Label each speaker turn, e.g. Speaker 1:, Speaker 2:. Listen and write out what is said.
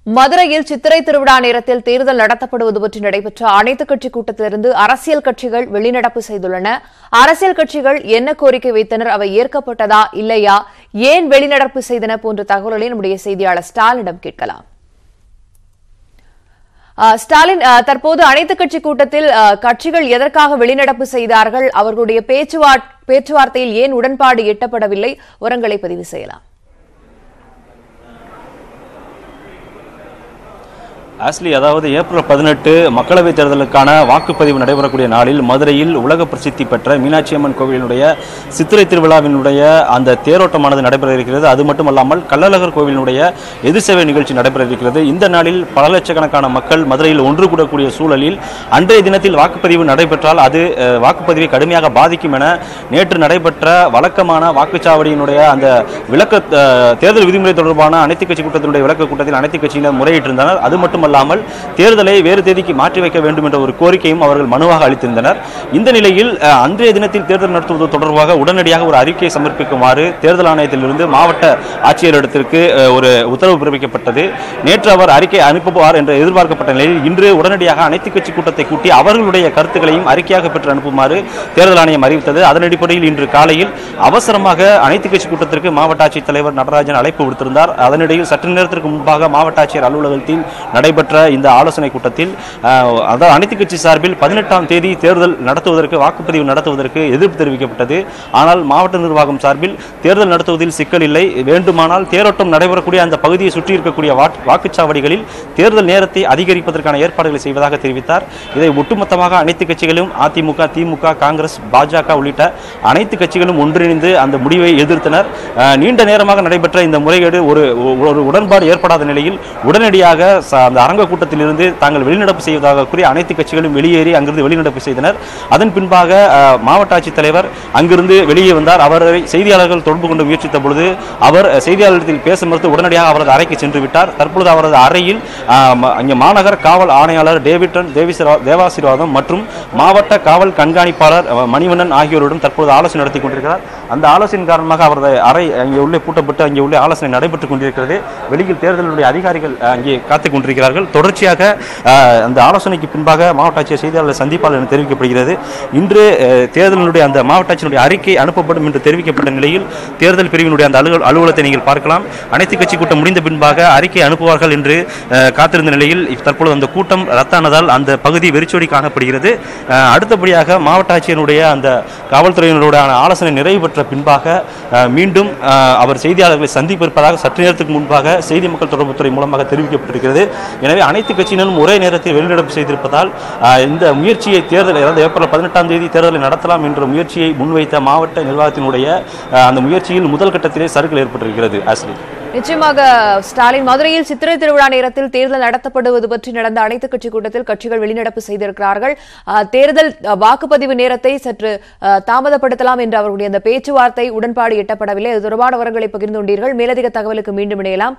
Speaker 1: மதுரையில் சித்திரை திருவிழா நேரத்தில் தேர்தல் நடத்தப்படுவது பற்றி நடைபெற்ற அனைத்துக் கட்சி கூட்டத்திலிருந்து அரசியல் கட்சிகள் வெளிநடப்பு செய்துள்ளன. அரசியல் கட்சிகள் என்ன கோரிக்கை வைத்தனர், அவை ஏற்கப்பட்டதா இல்லையா, ஏன் வெளிநடப்பு செய்தன போன்ற தகவல்களை நம்முடைய செய்தியாளர் ஸ்டாலினிடம் கேட்கலாம். ஸ்டாலின், தற்போது அனைத்துக் கட்சி கூட்டத்தில் கட்சிகள் எதற்காக வெளிநடப்பு செய்தார்கள், அவர்களுடைய பேச்சுவார்த்தையில் ஏன் உடன்பாடு எட்டப்படவில்லை, விவரங்களை பதிவு செய்யலாம்.
Speaker 2: ஆஸ்லி, அதாவது ஏப்ரல் 18 மக்களவைத் தேர்தலுக்கான வாக்குப்பதிவு நடைபெறக்கூடிய நாளில் மதுரையில் உலக பிரசித்தி பெற்ற மீனாட்சி அம்மன் கோவிலினுடைய சித்திரை திருவிழாவினுடைய அந்த தேரோட்டமானது நடைபெற இருக்கிறது. அது மட்டுமல்லாமல் கள்ளழகர் கோவிலினுடைய எதிர்சேவை நிகழ்ச்சி நடைபெற இருக்கிறது. இந்த நாளில் பல லட்சக்கணக்கான மக்கள் மதுரையில் ஒன்று கூடக்கூடிய சூழலில் அன்றைய தினத்தில் வாக்குப்பதிவு நடைபெற்றால் அது வாக்குப்பதிவை கடுமையாக பாதிக்கும் என நேற்று நடைபெற்ற வழக்கமான வாக்குச்சாவடியினுடைய அந்த விளக்க தேர்தல் விதிமுறை தொடர்பான அனைத்துக் கட்சி கூட்டத்தினுடைய விளக்க கூட்டத்தில் அனைத்துக் கட்சியினர் முறையிட்டிருந்தனர். அது மட்டும் அல்லாமல் தேர்தலை வேறு தேதிக்கு மாற்றி வைக்க வேண்டும் என்ற ஒரு கோரிக்கையும் அவர்கள் மனுவாக அளித்திருந்தனர். இந்த நிலையில் அன்றைய தினத்தில் தேர்தல் நடத்துவது தொடர்பாக உடனடியாக ஒரு அறிக்கையை சமர்ப்பிக்குமாறு தேர்தல் ஆணையத்திலிருந்து மாவட்ட ஆட்சியரிடத்திற்கு ஒரு உத்தரவு பிறப்பிக்கப்பட்டது. நேற்று அவர் அறிக்கை அனுப்புவார் என்று எதிர்பார்க்கப்பட்ட நிலையில் இன்று உடனடியாக அனைத்துக் கட்சி கூட்டத்தை கூட்டி அவர்களுடைய கருத்துக்களையும் அறிக்கையாக பெற்று அனுப்புமாறு தேர்தல் ஆணையம் அறிவித்தது. அதன் அடிப்படையில் இன்று காலையில் அவசரமாக அனைத்துக் கட்சி கூட்டத்திற்கு மாவட்ட ஆட்சித்தலைவர் நடராஜன் அழைப்பு விடுத்திருந்தார். அதனிடையில் சற்று நேரத்திற்கு முன்பாக மாவட்ட ஆட்சியர் அலுவலகத்தில் நடைபெற்ற இந்த ஆலோசனை கூட்டத்தில் அதாவது அனைத்துக் கட்சி சார்பில் 18ஆம் தேதி தேர்தல் நடத்துவதற்கு வாக்குப்பதிவு நடத்துவதற்கு எதிர்ப்பு தெரிவிக்கப்பட்டது. ஆனால் மாவட்ட நிர்வாகம் சார்பில் தேர்தல் நடத்துவதில் சிக்கல் இல்லை, வேண்டுமானால் தேரோட்டம் நடைபெறக்கூடிய அந்த பகுதியை சுற்றி இருக்கக்கூடிய வாக்குச்சாவடிகளில் தேர்தல் நேரத்தை அதிகரிப்பதற்கான ஏற்பாடுகளை செய்வதாக தெரிவித்தார். இதை ஒட்டுமொத்தமாக அனைத்து கட்சிகளும் அதிமுக, திமுக, காங்கிரஸ், பாஜக உள்ளிட்ட அனைத்து கட்சிகளும் ஒன்றிணைந்து அந்த முடிவை எதிர்த்தனர். நீண்ட நேரமாக நடைபெற்ற இந்த முறைகேடு ஒரு உடன்பாடு ஏற்படாத நிலையில் உடனடியாக அந்த அரங்க கூட்டத்திலிருந்து தாங்கள் வெளிநடப்பு செய்வதாக கூறி அனைத்து கட்சிகளும் வெளியேறி அங்கிருந்து வெளிநடப்பு செய்தனர். அதன் பின்பாக மாவட்ட ஆட்சித்தலைவர் அங்கிருந்து வெளியே வந்தார். அவரை செய்தியாளர்கள் தொடர்பு கொண்டு முயற்சித்த பொழுது அவர் செய்தியாளர்களிடத்தில் பேச மறுத்து உடனடியாக அவரது அறைக்கு சென்று விட்டார். தற்பொழுது அவரது அறையில் அங்கே மாநகர காவல் ஆணையாளர் டேவிட்டன் தேவாசீர்வாதம் மற்றும் மாவட்ட காவல் கண்காணிப்பாளர் மணிவண்ணன் ஆகியோருடன் தற்போது ஆலோசனை நடத்தி கொண்டிருக்கிறார். அந்த ஆலோசனை காரணமாக அவரது அறை அங்கே உள்ளே பூட்டப்பட்டு அங்கே உள்ள ஆலோசனை நடைபெற்றுக் கொண்டிருக்கிறது. வெளியில் தேர்தலுடைய அதிகாரிகள் அங்கே காத்துக் கொண்டிருக்கிறார்கள். தொடர்ச்சியாக அந்த ஆலோசனைக்கு பின்பாக மாவட்ட ஆட்சியர் செய்தியாளர் சந்திப்பாளர் என தெரிவிக்கப்படுகிறது. இன்று தேர்தலினுடைய அந்த மாவட்ட ஆட்சியினுடைய அறிக்கை அனுப்பப்படும் என்று தெரிவிக்கப்பட்ட நிலையில் தேர்தல் பிரிவினுடைய அந்த அலுவலகத்தை நீங்கள் பார்க்கலாம். அனைத்து கட்சி கூட்டம் முடிந்த பின்பாக அறிக்கை அனுப்புவார்கள் என்று காத்திருந்த நிலையில் தற்பொழுது அந்த கூட்டம் ரத்தானதால் அந்த பகுதி வெறிச்சோடி காணப்படுகிறது. அடுத்தபடியாக மாவட்ட ஆட்சியருடைய அந்த காவல்துறையினருடைய ஆலோசனை நிறைவு பெற்ற பின்பாக மீண்டும் அவர் செய்தியாளர்களை சந்திப்பிருப்பதாக சற்று நேரத்துக்கு முன்பாக செய்தி மக்கள் தொடர்புத்துறை மூலமாக தெரிவிக்கப்பட்டிருக்கிறது. எனவே அனைத்து கட்சியினரும் ஒரே நேரத்தில் வெளிநடப்பு செய்திருப்பதால் இந்த முயற்சியை தேர்தல் ஏப்ரல் 18ஆம் தேதி தேர்தலை நடத்தலாம் என்ற முயற்சியை முன்வைத்த மாவட்ட நிர்வாகத்தினுடைய அந்த முயற்சியில் முதல் கட்டத்திலே சறுக்கல் ஏற்பட்டிருக்கிறது. ஆஸ்லி,
Speaker 1: நிச்சயமாக ஸ்டாலின், மதுரையில் சித்திரை திருவிழா நேரத்தில் தேர்தல் நடத்தப்படுவது பற்றி நடந்த அனைத்துக் கட்சி கூட்டத்தில் கட்சிகள் வெளிநடப்பு செய்திருக்கிறார்கள். தேர்தல் வாக்குப்பதிவு நேரத்தை சற்று தாமதப்படுத்தலாம் என்ற அவர்களுடைய அந்த பேச்சுவார்த்தை உடன்பாடு எட்டப்படவில்லை. அது தொடர்பான விவரங்களை பகிர்ந்து கொண்டீர்கள். மேலதிக தகவலுக்கு மீண்டும் இணையலாம்.